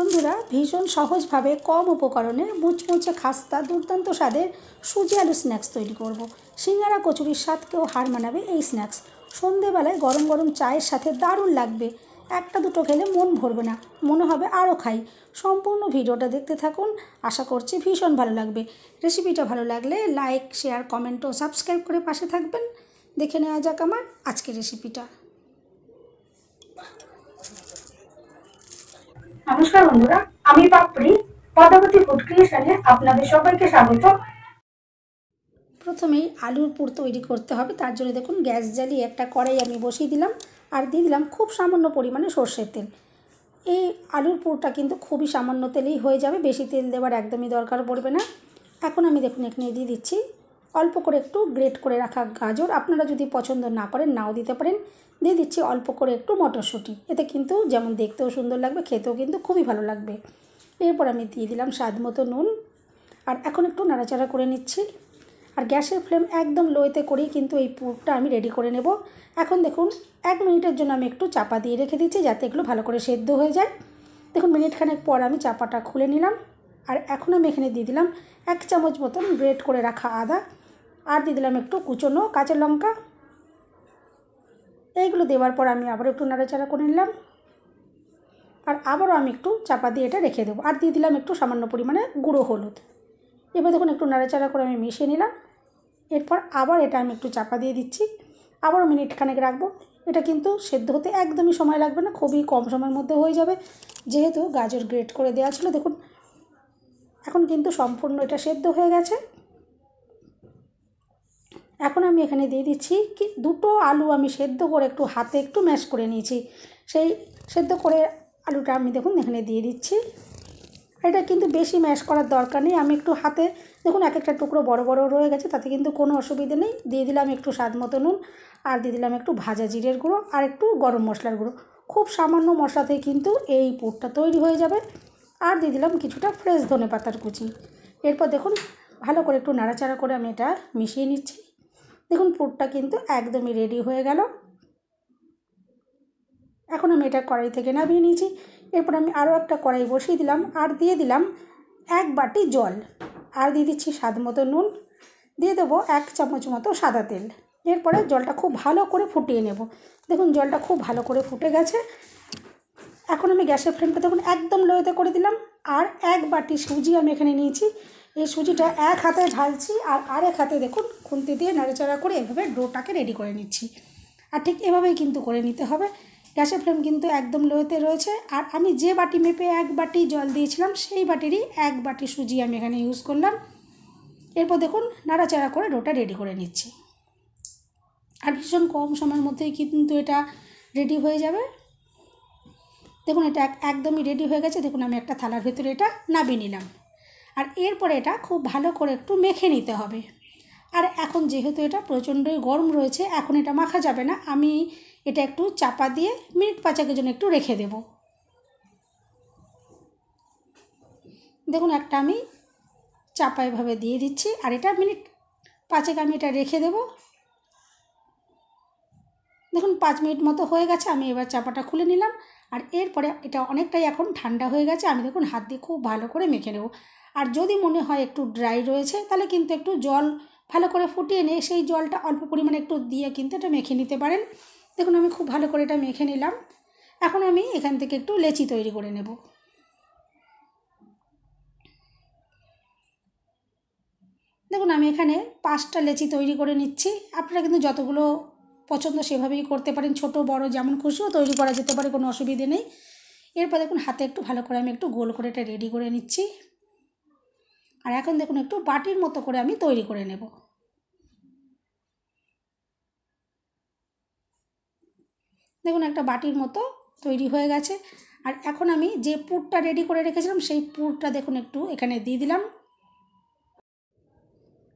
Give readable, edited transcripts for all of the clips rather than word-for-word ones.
বন্ধুরা ভীষণ সহজভাবে কম উপকরণে মুচমুচে খাস্তা দুর্দান্ত স্বাদের সুজি আলু স্ন্যাক্স তৈরি করব। সিঙ্গারা কচুরির স্বাদকেও হার মানাবে এই স্ন্যাক্স। সন্ধেবেলায় গরম গরম চায়ের সাথে দারুণ লাগবে। একটা দুটো খেলে মন ভরবে না, মনে হবে আরও খাই। সম্পূর্ণ ভিডিওটা দেখতে থাকুন, আশা করছি ভীষণ ভালো লাগবে। রেসিপিটা ভালো লাগলে লাইক, শেয়ার, কমেন্ট ও সাবস্ক্রাইব করে পাশে থাকবেন। দেখে নেওয়া যাক আমার আজকের রেসিপিটা। নমস্কার বন্ধুরা, আমি পাপড়ি পদ্মাবতী ফুড ক্রিয়েশনে আপনাদের সবাইকে স্বাগত। প্রথমেই আলুর পুর তৈরি করতে হবে। তার জন্য দেখুন গ্যাস জ্বালিয়ে একটা কড়াই আমি বসিয়ে দিলাম আর দিয়ে দিলাম খুব সামান্য পরিমাণে সর্ষের তেল। এই আলুর পুরটা কিন্তু খুবই সামান্য তেলেই হয়ে যাবে, বেশি তেল দেওয়ার একদমই দরকার পড়বে না। এখন আমি দেখুন এখানে দিয়ে দিচ্ছি অল্প করে একটু গ্রেট করে রাখা গাজর। আপনারা যদি পছন্দ না করেন নাও দিতে পারেন। দিয়ে দিচ্ছি অল্প করে একটু মটরশুঁটি। এতে কিন্তু যেমন দেখতেও সুন্দর লাগবে, খেতেও কিন্তু খুবই ভালো লাগবে। এরপর আমি দিয়ে দিলাম স্বাদ মতো নুন। আর এখন একটু নাড়াচাড়া করে নিচ্ছি। আর গ্যাসের ফ্লেম একদম লোতে করেই কিন্তু এই পুরটা আমি রেডি করে নেব। এখন দেখুন 1 মিনিটের জন্য আমি একটু চাপা দিয়ে রেখে দিচ্ছি যাতে এগুলো ভালো করে সেদ্ধ হয়ে যায়। দেখুন মিনিটখানেক পর আমি চাপাটা খুলে নিলাম। আর এখন আমি এখানে দিয়ে দিলাম 1 চামচ মতন গ্রেট করে রাখা আদা। আর দিয়ে দিলাম একটু কুচনো কাঁচা লঙ্কা। এইগুলো দেওয়ার পর আমি আবার একটু নাড়াচাড়া করে নিলাম। আর আবারও আমি একটু চাপা দিয়ে এটা রেখে দেবো। আর দিয়ে দিলাম একটু সামান্য পরিমাণে গুঁড়ো হলুদ। এবার দেখুন একটু নাড়াচাড়া করে আমি মিশিয়ে নিলাম। এরপর আবার এটা আমি একটু চাপা দিয়ে দিচ্ছি, আবারও মিনিটখানেক রাখবো। এটা কিন্তু সেদ্ধ হতে একদমই সময় লাগবে না, খুবই কম সময়ের মধ্যে হয়ে যাবে, যেহেতু গাজর গ্রেট করে দেওয়া ছিল। দেখুন এখন কিন্তু সম্পূর্ণ এটা সেদ্ধ হয়ে গেছে। এখন আমি এখানে দিয়ে দিচ্ছি কি 2টো আলু আমি সেদ্ধ করে একটু হাতে একটু ম্যাশ করে নিয়েছি। সেই সেদ্ধ করে আলুটা আমি দেখুন এখানে দিয়ে দিচ্ছি। এটা কিন্তু বেশি ম্যাশ করার দরকার নেই, আমি একটু হাতে দেখুন এক একটা টুকরো বড় বড় রয়ে গেছে, তাতে কিন্তু কোনো অসুবিধে নেই। দিয়ে দিলাম একটু স্বাদ মতো নুন। আর দিয়ে দিলাম একটু ভাজা জিরের গুঁড়ো আর একটু গরম মশলার গুঁড়ো। খুব সামান্য মশলাতেই কিন্তু এই পুরটা তৈরি হয়ে যাবে। আর দিয়ে দিলাম কিছুটা ফ্রেশ ধনেপাতার কুচি। এরপর দেখুন ভালো করে একটু নাড়াচাড়া করে আমি এটা মিশিয়ে নিচ্ছি। দেখুন পুরটা কিন্তু একদমই রেডি হয়ে গেল। এখন আমি এটা কড়াই থেকে নামিয়ে নিয়েছি। এরপর আমি আরও একটা কড়াই বসিয়ে দিলাম আর দিয়ে দিলাম 1 বাটি জল। আর দিয়ে দিচ্ছি স্বাদ মতো নুন। দিয়ে দেবো 1 চামচ মতো সাদা তেল। এরপরে জলটা খুব ভালো করে ফুটিয়ে নেব। দেখুন জলটা খুব ভালো করে ফুটে গেছে। এখন আমি গ্যাসের ফ্লেমটা দেখুন একদম লোতে করে দিলাম। আর 1 বাটি সুজি আমি এখানে নিয়েছি। এই সুজিটা এক হাতে ঢালছি আর আরেক হাতে দেখুন খুন্তি দিয়ে নাড়াচাড়া করে এভাবে ডোটাকে রেডি করে নিচ্ছি। আর ঠিক এভাবেই কিন্তু করে নিতে হবে। গ্যাসের ফ্লেম কিন্তু একদম লোতে রয়েছে। আর আমি যে বাটি মেপে 1 বাটি জল দিয়েছিলাম সেই বাটিরই 1 বাটি সুজি আমি এখানে ইউজ করলাম। এরপর দেখুন নাড়াচাড়া করে ডোটা রেডি করে নিচ্ছি। আর ভীষণ কম সময়ের মধ্যেই কিন্তু এটা রেডি হয়ে যাবে। দেখুন এটা একদমই রেডি হয়ে গেছে। দেখুন আমি একটা থালার ভেতরে এটা নামিয়ে নিলাম। আর এরপরে এটা খুব ভালো করে একটু মেখে নিতে হবে। আর এখন যেহেতু এটা প্রচণ্ডই গরম রয়েছে, এখন এটা মাখা যাবে না। আমি এটা একটু চাপা দিয়ে মিনিট 5 জন্য একটু রেখে দেব। দেখুন একটা আমি চাপা এভাবে দিয়ে দিচ্ছি আর এটা মিনিট 5 আমি এটা রেখে দেব। দেখুন 5 মিনিট মতো হয়ে গেছে। আমি এবার চাপাটা খুলে নিলাম। আর এরপরে এটা অনেকটাই এখন ঠান্ডা হয়ে গেছে। আমি দেখুন হাত দিয়ে খুব ভালো করে মেখে নেব। আর যদি মনে হয় একটু ড্রাই রয়েছে তাহলে কিন্তু একটু জল ভালো করে ফুটিয়ে নিয়ে সেই জলটা অল্প পরিমাণে একটু দিয়ে কিন্তু এটা মেখে নিতে পারেন। দেখুন আমি খুব ভালো করে এটা মেখে নিলাম। এখন আমি এখান থেকে একটু লেচি তৈরি করে নেব। দেখুন আমি এখানে 5টা লেচি তৈরি করে নিচ্ছি। আপনারা কিন্তু যতগুলো পছন্দ সেভাবেই করতে পারেন, ছোট বড় যেমন খুশিও তৈরি করা যেতে পারে, কোনো অসুবিধে নেই। এরপর দেখুন হাতে একটু ভালো করে আমি একটু গোল করে এটা রেডি করে নিচ্ছি। আর এখন দেখুন একটু বাটির মতো করে আমি তৈরি করে নেব। দেখুন একটা বাটির মতো তৈরি হয়ে গেছে। আর এখন আমি যে পুরটা রেডি করে রেখেছিলাম সেই পুরটা দেখুন একটু এখানে দিয়ে দিলাম।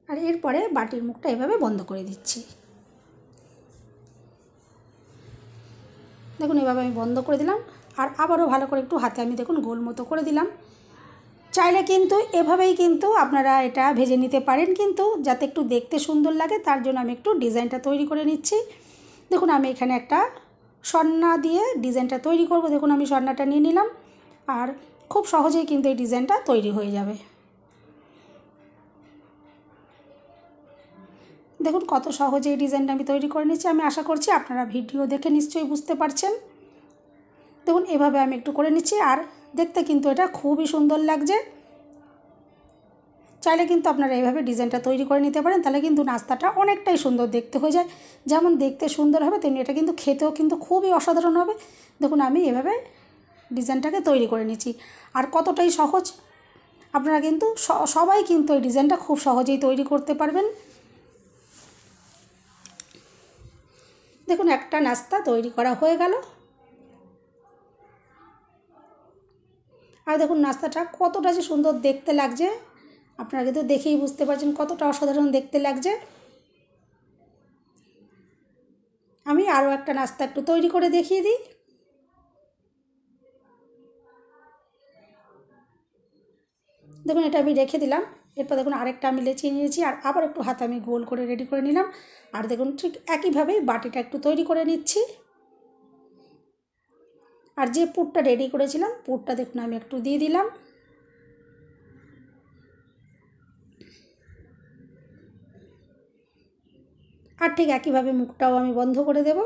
আর এরপরে বাটির মুখটা এভাবে বন্ধ করে দিচ্ছি। দেখুন এভাবে আমি বন্ধ করে দিলাম। আর আবারও ভালো করে একটু হাতে আমি দেখুন গোল মতো করে দিলাম। চাইলে কিন্তু এভাবেই কিন্তু আপনারা এটা ভেজে নিতে পারেন, কিন্তু যাতে একটু দেখতে সুন্দর লাগে তার জন্য আমি একটু ডিজাইনটা তৈরি করে নিচ্ছি। দেখুন আমি এখানে একটা সন্না দিয়ে ডিজাইনটা তৈরি করব। দেখুন আমি সন্নাটা নিয়ে নিলাম। আর খুব সহজেই কিন্তু এই ডিজাইনটা তৈরি হয়ে যাবে। দেখুন কত সহজে এই ডিজাইনটা আমি তৈরি করে নিচ্ছি। আমি আশা করছি আপনারা ভিডিও দেখে নিশ্চয়ই বুঝতে পারছেন। দেখুন এভাবে আমি একটু করে নিচ্ছি, আর দেখতে কিন্তু এটা খুবই সুন্দর লাগছে। চাইলে কিন্তু আপনারা এইভাবে ডিজাইনটা তৈরি করে নিতে পারেন, তাহলে কিন্তু নাস্তাটা অনেকটাই সুন্দর দেখতে হয়ে যায়। যেমন দেখতে সুন্দর হবে তেমনি এটা কিন্তু খেতেও কিন্তু খুবই অসাধারণ হবে। দেখুন আমি এভাবে ডিজাইনটাকে তৈরি করে নিচ্ছি, আর কতটাই সহজ। আপনারা কিন্তু সবাই কিন্তু এই ডিজাইনটা খুব সহজেই তৈরি করতে পারবেন। দেখুন একটা নাস্তা তৈরি করা হয়ে গেল। আর দেখুন নাস্তাটা কতটা যে সুন্দর দেখতে লাগছে, আপনারা কিন্তু দেখেই বুঝতে পারছেন কতটা অসাধারণ দেখতে লাগছে। আমি আরও একটা নাস্তা একটু তৈরি করে দেখিয়ে দিই। দেখুন এটা আমি রেখে দিলাম। এরপর দেখুন আরেকটা আমি লেচিয়ে নিয়েছি, আর আবার একটু হাতে আমি গোল করে রেডি করে নিলাম। আর দেখুন ঠিক একইভাবেই বাটিটা একটু তৈরি করে নিচ্ছি। আর যে পুরটা রেডি করেছিলাম পুরটা দেখুন আমি একটু দিয়ে দিলাম। আর ঠিক একইভাবে মুখটাও আমি বন্ধ করে দেব।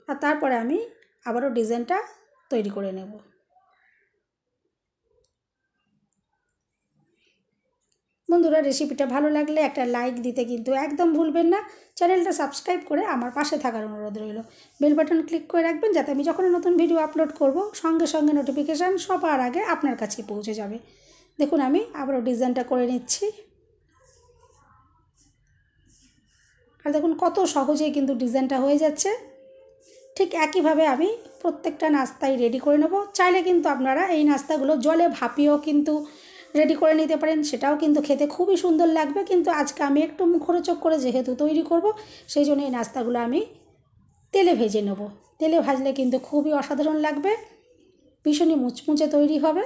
আর তারপরে আমি আবারও ডিজাইনটা তৈরি করে নেব। বন্ধুরা রেসিপিটা ভালো লাগলে একটা লাইক দিতে কিন্তু একদম ভুলবেন না। চ্যানেলটা সাবস্ক্রাইব করে আমার পাশে থাকার অনুরোধ রইল। বেল বাটন ক্লিক করে রাখবেন যাতে আমি যখন নতুন ভিডিও আপলোড করব সঙ্গে সঙ্গে নোটিফিকেশান সবার আগে আপনার কাছে পৌঁছে যাবে। দেখুন আমি আবারও ডিজাইনটা করে নিচ্ছি। আর দেখুন কত সহজেই কিন্তু ডিজাইনটা হয়ে যাচ্ছে। ঠিক একইভাবে আমি প্রত্যেকটা নাস্তাই রেডি করে নেব। চাইলে কিন্তু আপনারা এই নাস্তাগুলো জলে ভাপিয়েও কিন্তু রেডি করে নিতে পারেন, সেটাও কিন্তু খেতে খুবই সুন্দর লাগবে। কিন্তু আজকে আমি একটু মুখরোচক করে যেহেতু তৈরি করব, সেই জন্য এই নাস্তাগুলো আমি তেলে ভেজে নেব। তেলে ভাজলে কিন্তু খুবই অসাধারণ লাগবে, ভীষণই মুচমুচে তৈরি হবে।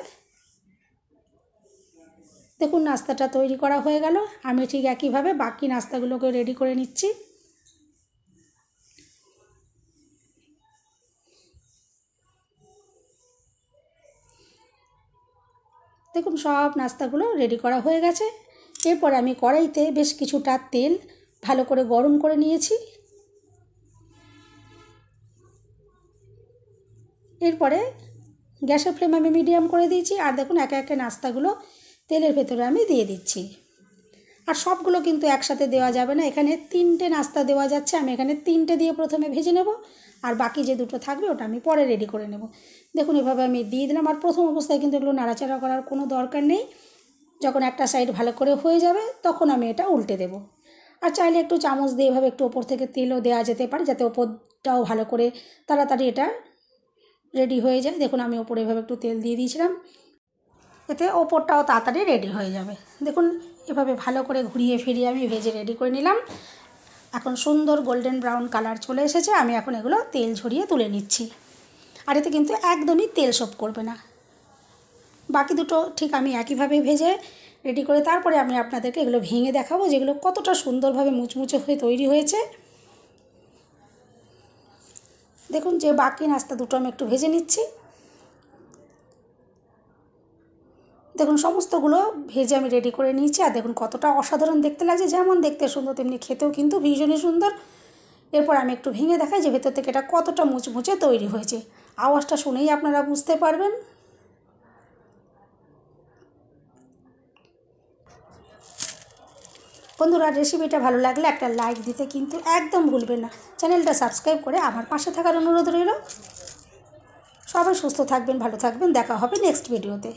দেখুন নাস্তাটা তৈরি করা হয়ে গেল। আমি ঠিক একইভাবে বাকি নাস্তাগুলোকে রেডি করে নিচ্ছি। দেখুন সব নাস্তাগুলো রেডি করা হয়ে গেছে। এরপর আমি কড়াইতে বেশ কিছুটা তেল ভালো করে গরম করে নিয়েছি। এরপরে গ্যাসের ফ্লেম আমি মিডিয়াম করে দিয়েছি। আর দেখুন একে একে নাস্তাগুলো তেলের ভেতরে আমি দিয়ে দিচ্ছি। আর সবগুলো কিন্তু একসাথে দেওয়া যাবে না, এখানে 3টে নাস্তা দেওয়া যাচ্ছে। আমি এখানে 3টে দিয়ে প্রথমে ভেজে নেব, আর বাকি যে 2টো থাকবে ওটা আমি পরে রেডি করে নেব। দেখুন এভাবে আমি দিয়ে দিলাম। আর প্রথম অবস্থায় কিন্তু এগুলো নাড়াচাড়া করার কোনো দরকার নেই। যখন একটা সাইড ভালো করে হয়ে যাবে তখন আমি এটা উল্টে দেব। আর চাইলে একটু চামচ দিয়ে এভাবে একটু ওপর থেকে তেলও দেওয়া যেতে পারে, যাতে ওপরটাও ভালো করে তাড়াতাড়ি এটা রেডি হয়ে যায়। দেখুন আমি ওপরে এভাবে একটু তেল দিয়ে দিয়েছিলাম, এতে ওপরটাও তাড়াতাড়ি রেডি হয়ে যাবে। দেখুন এভাবে ভালো করে ঘুরিয়ে ফিরিয়ে আমি ভেজে রেডি করে নিলাম। এখন সুন্দর গোল্ডেন ব্রাউন কালার চলে এসেছে। আমি এখন এগুলো তেল ঝরিয়ে তুলে নিচ্ছি। আর এতে কিন্তু একদমই তেল শোপ করবে না। বাকি দুটো ঠিক আমি একইভাবে ভেজে রেডি করে তারপরে আমি আপনাদেরকে এগুলো ভেঙে দেখাবো, যেগুলো কতটা সুন্দরভাবে মুচমুচে হয়ে তৈরি হয়েছে। দেখুন যে বাকি নাস্তা দুটো আমি একটু ভেজে নিচ্ছি। দেখুন সমস্তগুলো ভেজে আমি রেডি করে নিয়েছি। আর দেখুন কতটা অসাধারণ দেখতে লাগছে, যেমন দেখতে সুন্দর তেমনি খেতেও কিন্তু ভীষণই সুন্দর। এরপর আমি একটু ভেঙে দেখাই যে ভেতর থেকে এটা কতটা মুচমুচে তৈরি হয়েছে। আওয়াজটা শুনেই আপনারা বুঝতে পারবেন। বন্ধুরা রেসিপিটা ভালো লাগলে একটা লাইক দিতে কিন্তু একদম ভুলবেন না। চ্যানেলটা সাবস্ক্রাইব করে আমার পাশে থাকার অনুরোধ রইল। সবাই সুস্থ থাকবেন, ভালো থাকবেন। দেখা হবে নেক্সট ভিডিওতে।